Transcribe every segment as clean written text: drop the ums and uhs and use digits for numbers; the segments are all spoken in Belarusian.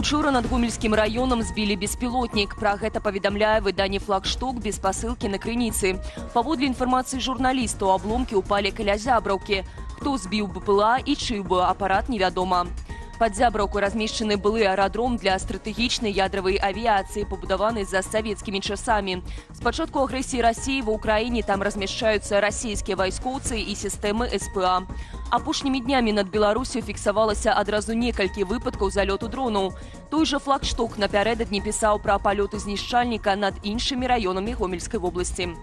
Учора над Гомельскім раёнам збілі беспілотнік. Пра гэта паведамляе выданне «Флагшток» без пасылкі на крыніцы. Паводле інфармацыі журналістаў, абломкі ўпалі каля Зябраўкі. Хто збіў БПЛА і чый быў апарат, невядома. Пад Зябраўкой размешчаны былы аэрадром для стратэгічнай ядравай авіяцыі, пабудаваны за савецкімі часамі. З пачатку агрэсіі Расіі ва ўкраіне там размяшчаюцца расійскія вайскоўцы і сістэмы СПА. Апошнімі днямі над Беларусю фіксавалася адразу некалькі выпадкаў залёту дронаў. Той жа «Флагшток» напярэдадні пісаў пра палёты знішчальніка над іншымі раёнамі Гомельскай вобласці.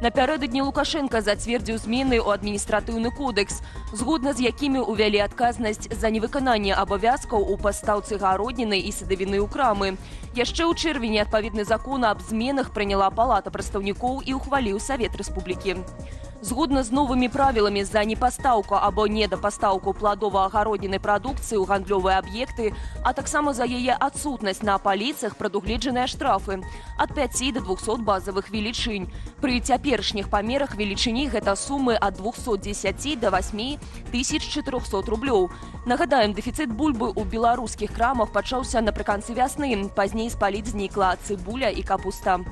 Напярэдадні Лукашенко зацвердзіў змены ў адміністратыўны кодэкс, згодна з якімі ўвялі адказнасць за невыкананне абавязкаў у пастаўцы гародніны і садавіны ў крамы. Яшчэ ў чэрвені адпаведны закон аб зменах прыняла Палата прадстаўнікоў і ухваліў Савет Рэспублікі. Згодна з новымі правіламі за непастаўку або недапастаўку пладова-агароднінай прадукцыі ў гандлёвыя аб'екты, а таксама за яе адсутнасць на паліцах прадугледжаныя штрафы ад 5 до 200 базавых велічынь. Пры цяперашніх памерах велічыні гэта сумы ад 210 до 8400 рублёў. Нагадаем, дэфіцыт бульбы ў беларускіх крамах пачаўся напрыканцы вясны. Пазней з паліц знікла цыбуля і капуста.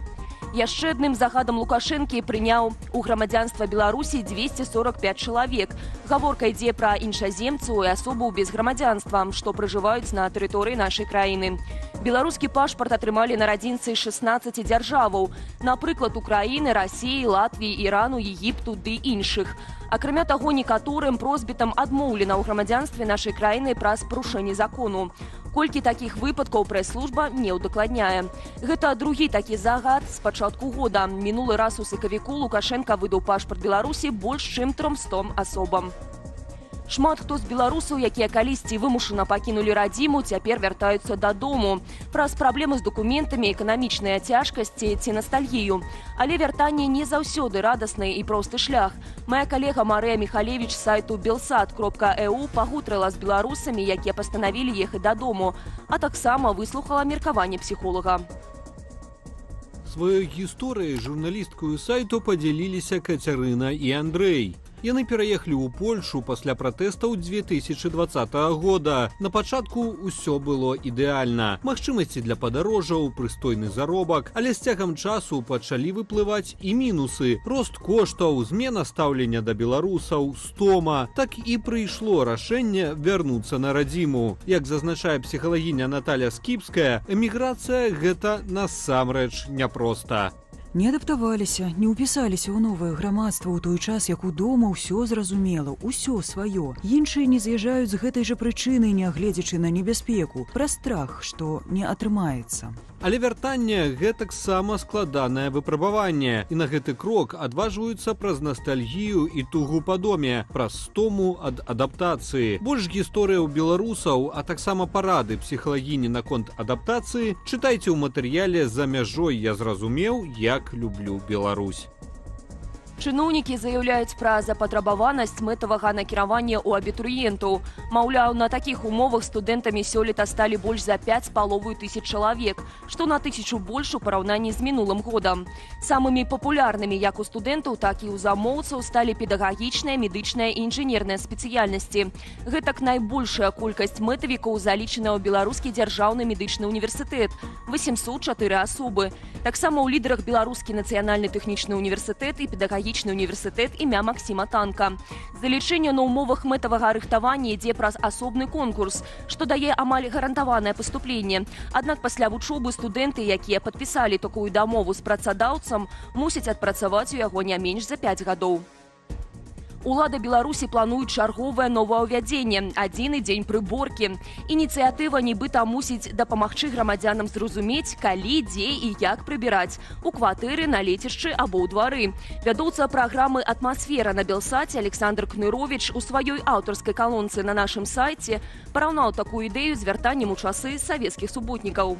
Яшчэ адным загадам Лукашэнкі прыняў у грамадзянства Беларусі 245 чалавек. Гаворка ідзе пра іншаземцаў і асобаў без грамадзянства, што пражываюць на тэрыторыі нашай краіны. Беларускі пашпарт атрымалі нарадзінцы 16 дзяржаваў, напрыклад, Украіны, Расіі, Латвіі, Ірану, Егіпту ды іншых. Акрамя таго, некаторым просьбітам адмоўлена ў грамадзянстве нашай краіны праз парушэнне закону. Колькі такіх выпадкаў прэс-служба не ўдакладняе. Гэта другі такі загад з пачатку года. Мінулы раз у сакавіку Лукашенка выдаў пашпарт Беларусі больш чым 300 асобам. Шмат хто з беларусаў, якія калісьці вымушана пакінулі радзіму, цяпер вяртаюцца дадому. Праз праблемы з дакументамі, эканамічныя цяжкасці ці настальгію. Але вяртанне не заўсёды радасны і просты шлях. Мая калега Марыя Михалевіч з сайту belsat.eu пагутрыла з беларусамі, якія пастанавілі ехаць дадому, а таксама выслухала меркаванне псіхолага. Сваёй гісторыяй журналісткаю сайту падзяліліся Кацярына і Андрэй. Яны пераехалі ў Польшу пасля пратэстаў 2020 года. На пачатку ўсё было ідэальна. Магчымасці для падарожжаў, прыстойны заробак, але з цягам часу пачалі выплываць і мінусы. Рост коштаў, змена стаўлення да беларусаў, стома. Так і прыйшло рашэнне вярнуцца на радзіму. Як зазначае псіхалагіня Наталя Скіпская, эміграцыя гэта насамрэч няпроста. Не адаптаваліся, не ўпісаліся ў новае грамадства ў той час, як удома ўсё зразумела, усё сваё. Іншыя не з'язджаюць з гэтай жа прычыны, нягледзячы на небяспеку, пра страх, што не атрымаецца. Але вяртанне гэтаксама складанае выпрабаванне. І на гэты крок адважваюцца праз настальгію і тугу па доме, праз стому ад адаптацыі. Больш гісторыяў беларусаў, а таксама парады псіхалагіні наконт адаптацыі чытайце ў матэрыяле «За мяжой я зразумеў, як люблю Беларусь». Чыноўнікі заяўляюць пра запатрабаванасць мэтавага накіравання ў абітурыентаў. Маўляў, на такіх умовах студэнтамі сёлета сталі больш за 5500 чалавек, што на 1000 больш у параўнанні з мінулым годам. Самымі папулярнымі як у студэнтаў, так і ў замоўцаў сталі педагагічныя, медычныя і інжынерныя спецыяльнасці. Гэтак найбольшая колькасць мэтавікаў залічана ў Беларускі дзяржаўны медычны універсітэт – 804 асобы. Таксама ў лідарах Беларускі нацыянальны тэхнічны універсітэт і педагагічны універсітэт імя Максіма Танка. Залічэнне на умовах мэтавага рыхтавання ідзе праз асобны конкурс, што дае амаль гарантаванае паступленне. Аднак пасля вучобы студэнты, якія падпісалі такую дамову з працадаўцам, мусяць адпрацаваць у яго не менш за 5 гадоў. Улады Беларусі плануюць чарговае новаўвядзенне – адзіны дзень прыборкі. Ініцыятыва нібыта мусіць дапамагчы грамадзянам зразумець, калі, дзе і як прыбіраць – у кватэры, на лецішчы або ў двары. Вядоўца праграмы «Атмасфера» на Белсаце Александр Кныровіч у сваёй аўтарскай калонцы на нашым сайце параўнаў такую ідэю з вяртаннем у часы савецкіх суботнікаў.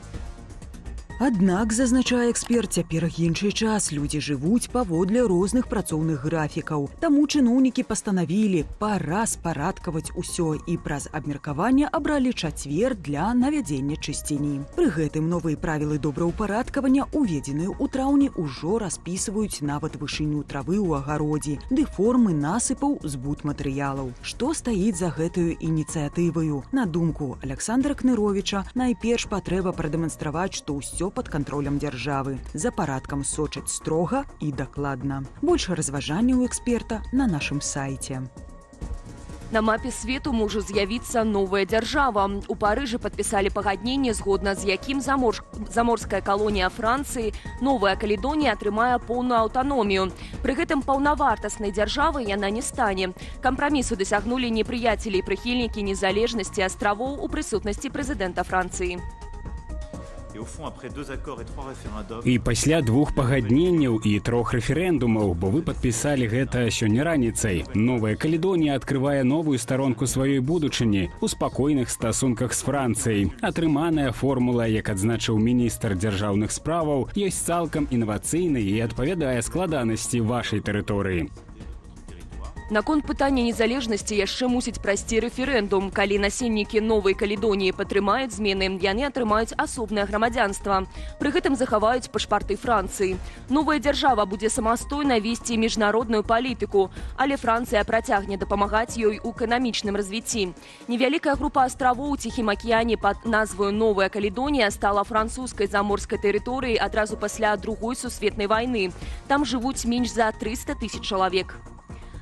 Аднак, зазначае эксперт, цяпер іншы час. Людзі жывуць паводле розных працоўных графікаў. Таму чыноўнікі пастанавілі пара спарадкаваць усё і праз абмеркаванне абралі чацвер для навядзення чысціні. Пры гэтым новыя правілы добраўпарадкавання, уведзеныя ў траўні, ужо распісваюць нават вышыню травы ў агародзе, ды формы насыпаў з будматэрыялаў. Што стаіць за гэтую ініцыятываю? На думку Александра Кныровіча, найперш патрэба прадэманстраваць, што ўсё пад кантролем дзяржавы. За парадкам сочаць строга і дакладна. Больш разважанняў эксперта на нашым сайце. На мапе свету можа з'явіцца новая дзяржава. У Парыжы падпісалі пагадненне, згодна з якім заморская калонія Францыі, Новая Каледонія, атрымае поўную аўтаномію. Пры гэтым паўнавартаснай дзяржавай яна не стане. Кампрамісу дасягнулі непрыяцелі і прыхільнікі незалежнасці астравоў у прысутнасці прэзідэнта Францыі. І пасля 2 пагадненняў і 3 рэферэндумаў, бо вы падпісалі гэта сёння раніцай, Новая Каледонія адкрывае новую старонку сваёй будучыні у спакойных стасунках з Францыяй. Атрыманая формула, як адзначыў міністр дзяржаўных справаў, ёсць цалкам інавацыйнай і адпавядае складанасці вашай тэрыторыі. Наконт пытання незалежнасці яшчэ мусіць прайсці рэферэндум. Калі насельнікі Новай Каледоніі падтрымаюць змены, яны атрымаюць асобнае грамадзянства. Пры гэтым захаваюць пашпарты Францыі. Новая дзяржава будзе самастойна весці міжнародную палітыку, але Францыя працягне дапамагаць ёй у эканамічным развіцці. Невялікая група астравоў у Ціхім акіяне пад назваю Новая Каледонія стала французскай заморскай тэрыторыяй адразу пасля Другой сусветнай вайны. Там жывуць менш за 300 000 чалавек.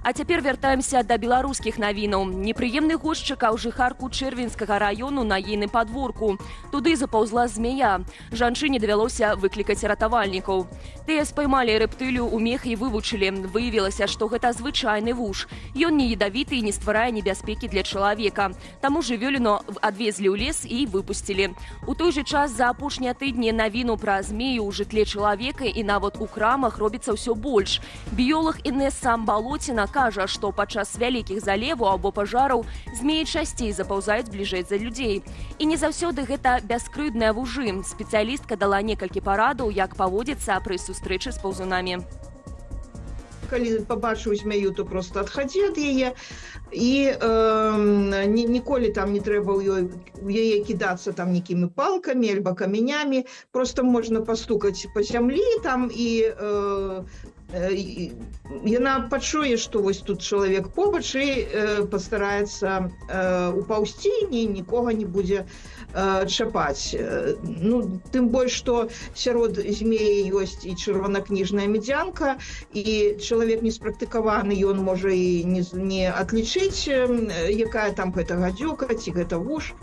А цяпер вяртаемся да беларускіх навінаў. Непрыемны гост чакаў жыхарку Чэрвенскага раёну на ейным падворку. Туды запаўзла змяя. Жанчыне давялося выклікаць ратавальнікаў. Тыя спаймалі рэптылію ў мех і вывучылі. Выявілася, што гэта звычайны вуж. Ён не ядавіты і не стварае небяспекі для чалавека. Таму жывёліну адвезлі ў лес і выпусцілі. У той жа час за апошнія тыдні навіну пра змею ў жытле чалавека і нават у крамах робіцца ўсё больш. Біёлаг Інесса Балоціна кажа, што падчас вялікіх залеваў або пажараў змеі часцей запаўзаюць бліжэй за людзей. І не заўсёды гэта бяскрыўдныя вужы. Спецыялістка дала некалькі парадаў, як паводзіцца пры сустрэчы з паўзунамі. Калі пабачыў змяю, то проста адхадзі ад яе і ніколі там не трэба ў яе кідацца там нейкімі палкамі альбо камянямі. Проста можна пастукаць па зямлі там і яна пачуе, што вось тут чалавек побач і пастараецца упаўсці, нікога не будзе чапаць. Ну, тым больш, што сярод змеі ёсць і чырванакніжная медзянка, і чалавек неспрактыкаваны, ён можа і не адлічыць, якая там гэта гадзюка ці гэта вуж.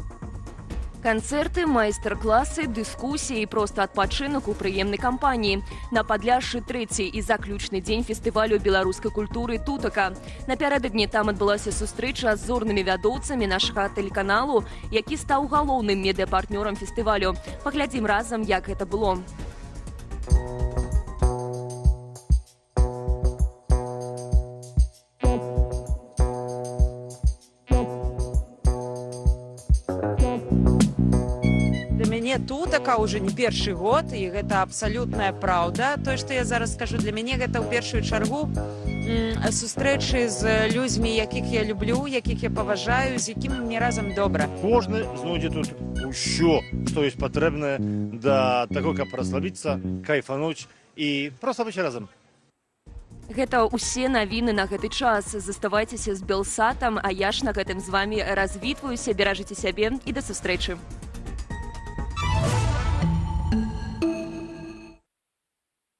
Канцэрты, майстар-класы, дыскусіі і проста адпачынак у прыемнай кампаніі. На Падляшшы 3-й і заключны дзень фестывалю беларускай культуры «Тутака». Напярэдадні там адбылася сустрэча з зорнымі вядоўцамі нашага тэлеканалу, які стаў галоўным медыапартнёрам фестывалю. Паглядзім разам, як гэта было. Тутака уже не першы год, і гэта абсалютная праўда. Тое, што я зараз скажу, для мяне гэта ў першую чаргу сустрэчы з людзьмі, якіх я люблю, якіх я паважаю, з якімі мне разам добра. Кожны знойдзе тут усё, што ёсць патрэбнае да таго, каб расслабіцца, кайфануць і проста быць разам. Гэта ўсе навіны на гэты час. Заставайцеся з Белсатам, а я ж на гэтым з вамі развітваюся. Беражыце сябе і да сустрэчы.